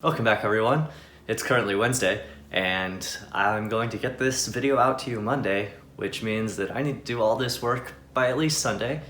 Welcome back, everyone. It's currently Wednesday, and I'm going to get this video out to you Monday, which means that I need to do all this work by at least Sunday.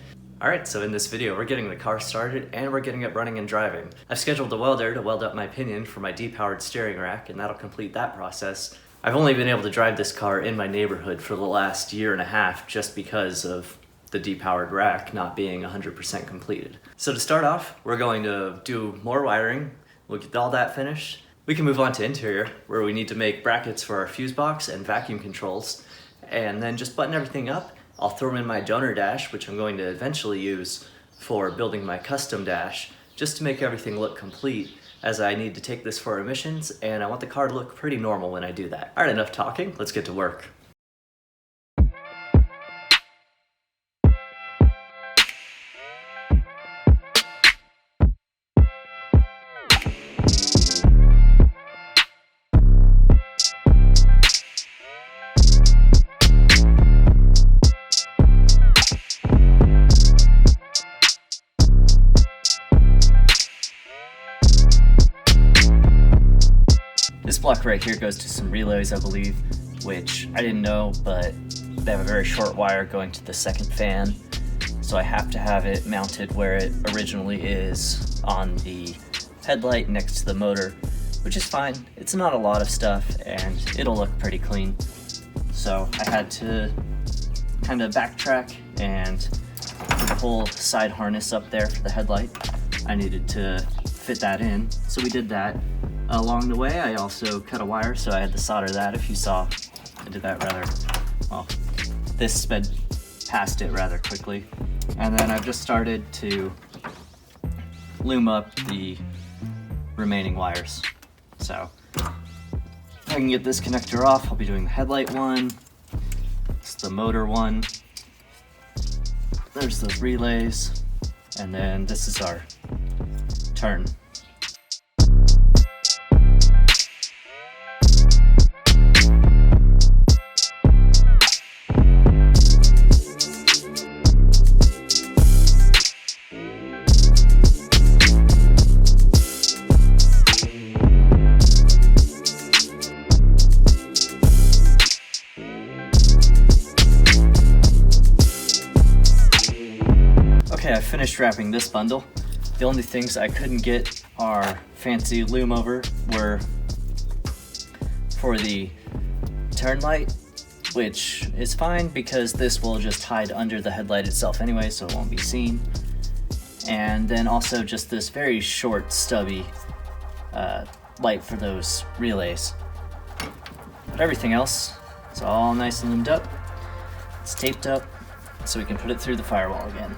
Alright, so in this video we're getting the car started and we're getting it running and driving. I've scheduled a welder to weld up my pinion for my depowered steering rack, and that'll complete that process. I've only been able to drive this car in my neighborhood for the last year and a half just because of the depowered rack not being 100% completed. So to start off, we're going to do more wiring. We'll get all that finished. We can move on to interior, where we need to make brackets for our fuse box and vacuum controls, and then just button everything up. I'll throw in my donor dash, which I'm going to eventually use for building my custom dash, just to make everything look complete, as I need to take this for emissions, and I want the car to look pretty normal when I do that. Alright, enough talking, let's get to work. This block right here goes to some relays, I believe, which I didn't know, but they have a very short wire going to the second fan, so I have to have it mounted where it originally is on the headlight next to the motor, which is fine. It's not a lot of stuff and it'll look pretty clean. So I had to kind of backtrack and put the whole side harness up there for the headlight. I needed to fit that in, so we did that. Along the way, I also cut a wire, so I had to solder that. If you saw, I did that rather, well, this sped past it rather quickly. And then I've just started to loom up the remaining wires. So, if I can get this connector off, I'll be doing the headlight one. It's the motor one. There's those relays. And then this is our turn. Okay, I finished wrapping this bundle. The only things I couldn't get our fancy loom over were for the turn light, which is fine because this will just hide under the headlight itself anyway, so it won't be seen. And then also just this very short, stubby light for those relays. But everything else is all nice and loomed up. It's taped up, so we can put it through the firewall again.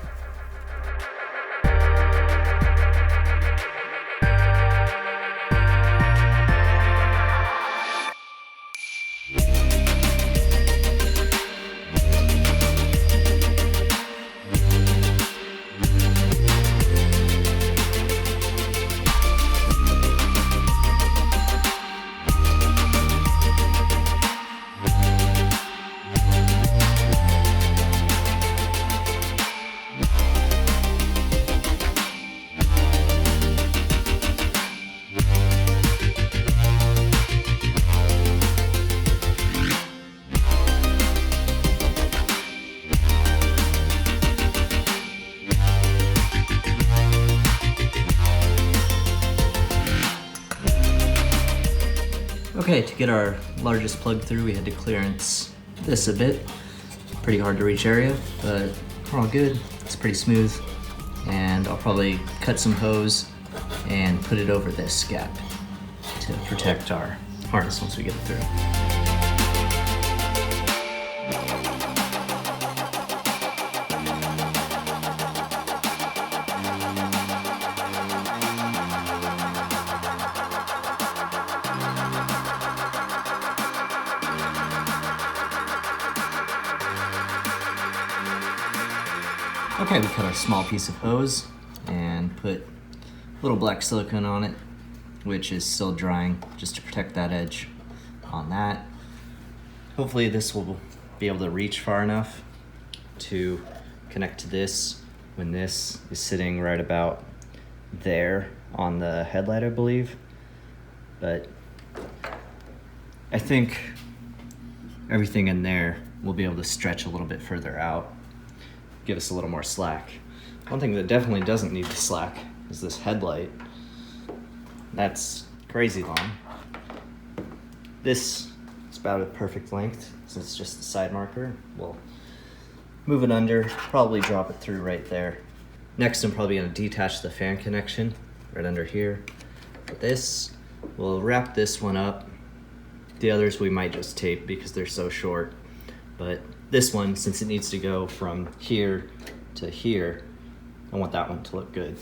Okay, to get our largest plug through, we had to clearance this a bit. Pretty hard to reach area, but we're all good. It's pretty smooth. And I'll probably cut some hose and put it over this gap to protect our harness once we get it through. Okay, we cut our small piece of hose and put a little black silicone on it, which is still drying, just to protect that edge on that. Hopefully this will be able to reach far enough to connect to this when this is sitting right about there on the headlight, I believe. but I think everything in there will be able to stretch a little bit further out, give us a little more slack. One thing that definitely doesn't need the slack is this headlight. That's crazy long. This is about a perfect length, since it's just the side marker. We'll move it under, probably drop it through right there. Next, I'm probably gonna detach the fan connection right under here. This, we'll wrap this one up. The others we might just tape because they're so short. But this one, since it needs to go from here to here, I want that one to look good.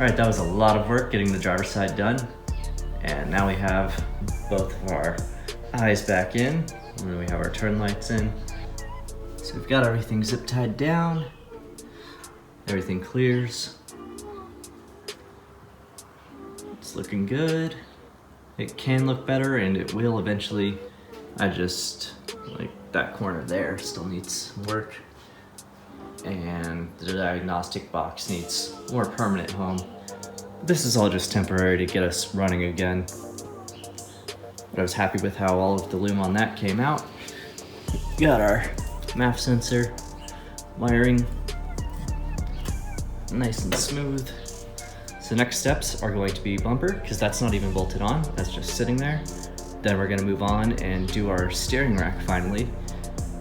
All right, that was a lot of work getting the driver's side done. And now we have both of our eyes back in, and then we have our turn lights in. So we've got everything zip tied down, everything clears. It's looking good. It can look better, and it will eventually. Like that corner there still needs work. And the diagnostic box needs more permanent home. This is all just temporary to get us running again. But I was happy with how all of the loom on that came out. Got our MAF sensor wiring nice and smooth. So next steps are going to be bumper, because that's not even bolted on, that's just sitting there. Then we're gonna move on and do our steering rack finally.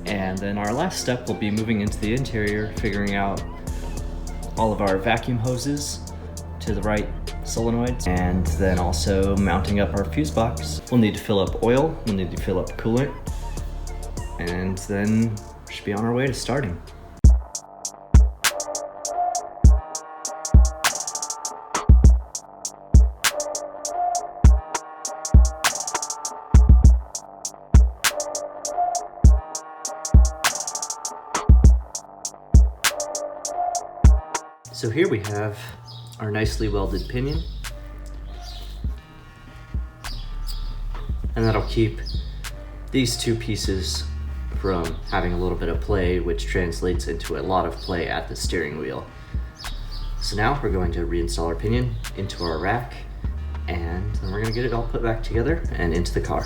And then our last step will be moving into the interior, figuring out all of our vacuum hoses to the right solenoids, and then also mounting up our fuse box. We'll need to fill up oil, we'll need to fill up coolant, and then we should be on our way to starting. So here we have our nicely welded pinion. And that'll keep these two pieces from having a little bit of play, which translates into a lot of play at the steering wheel. So now we're going to reinstall our pinion into our rack, and then we're gonna get it all put back together and into the car.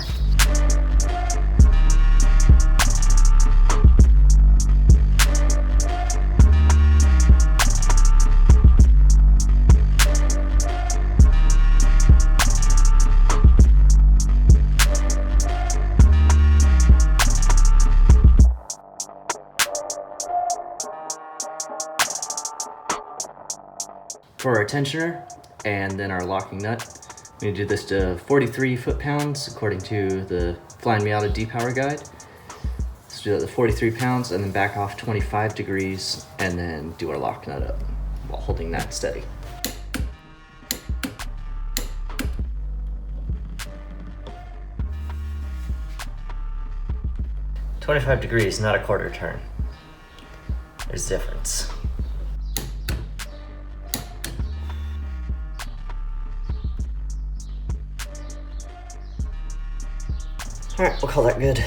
For our tensioner and then our locking nut, we do this to 43 foot-pounds according to the Flying Miata D-Power guide. Let's do that to 43 pounds and then back off 25 degrees and then do our lock nut up while holding that steady. "25 degrees, not a quarter turn. There's a difference." All right, we'll call that good.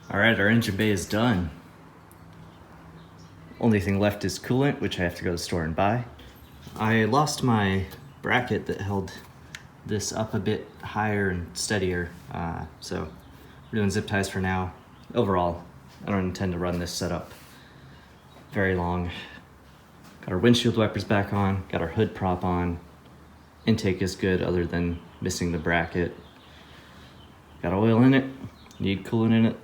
All right, our engine bay is done. Only thing left is coolant, which I have to go to the store and buy. I lost my bracket that held this up a bit higher and steadier, so we're doing zip ties for now. Overall, I don't intend to run this setup very long. Got our windshield wipers back on, got our hood prop on. Intake is good other than missing the bracket. Got oil in it, need coolant in it.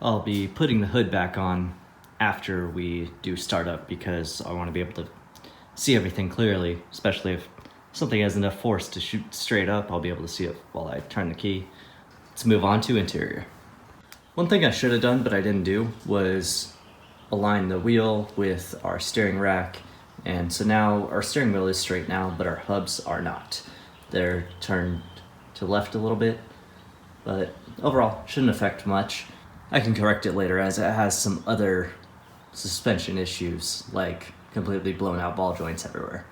I'll be putting the hood back on after we do startup because I want to be able to see everything clearly, especially if something has enough force to shoot straight up, I'll be able to see it while I turn the key. Let's move on to interior. One thing I should have done but I didn't do was align the wheel with our steering rack, and so now our steering wheel is straight now, but our hubs are not. They're turned to left a little bit, but overall shouldn't affect much. I can correct it later as it has some other suspension issues, like completely blown out ball joints everywhere.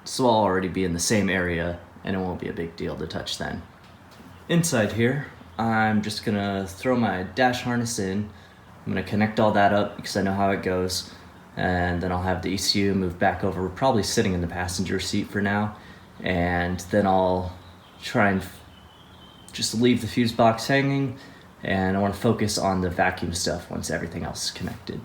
So I'll already be in the same area and it won't be a big deal to touch then. Inside here, I'm just gonna throw my dash harness in. I'm gonna connect all that up because I know how it goes, and then I'll have the ECU move back over. We're probably sitting in the passenger seat for now, and then I'll try and just leave the fuse box hanging, and I want to focus on the vacuum stuff once everything else is connected.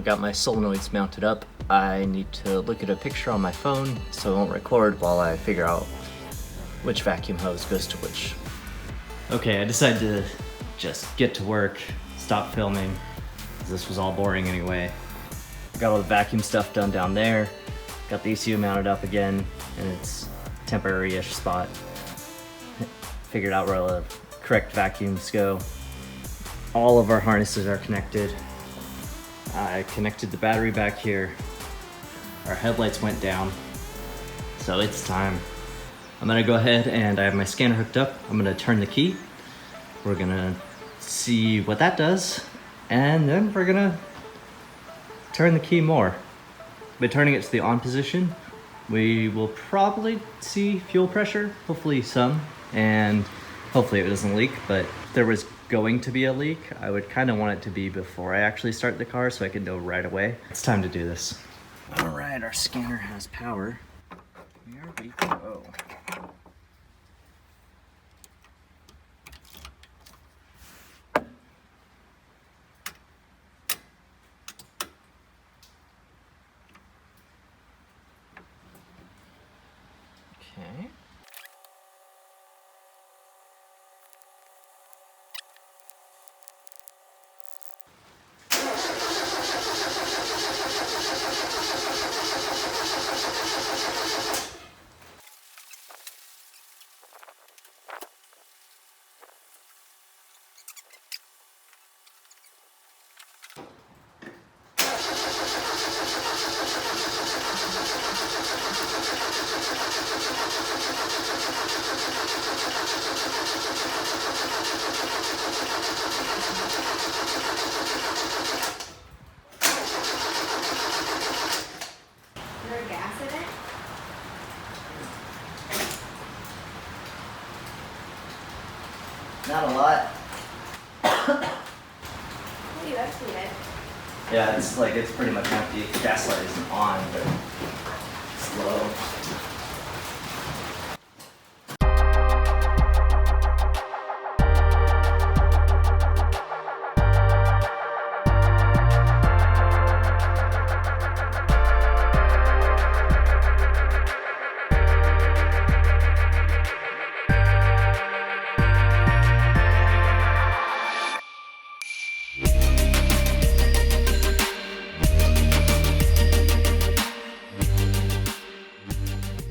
got my solenoids mounted up, I need to look at a picture on my phone so it won't record while I figure out which vacuum hose goes to which. Okay, I decided to just get to work, stop filming, 'cause this was all boring anyway. I got all the vacuum stuff done down there, got the ECU mounted up again in its temporary-ish spot. Figured out where the correct vacuums go. All of our harnesses are connected. I connected the battery back here. Our headlights went down, so it's time. I'm gonna go ahead and I have my scanner hooked up. I'm gonna turn the key. We're gonna see what that does, and then we're gonna turn the key more. By turning it to the on position, we will probably see fuel pressure, hopefully some, and hopefully it doesn't leak, but if there was going to be a leak, I would kind of want it to be before I actually start the car so I can know right away. It's time to do this. All right, our scanner has power. Here we go. Okay. Not a lot. Hey, that's good. Yeah, it's pretty much empty. The gas light isn't on, but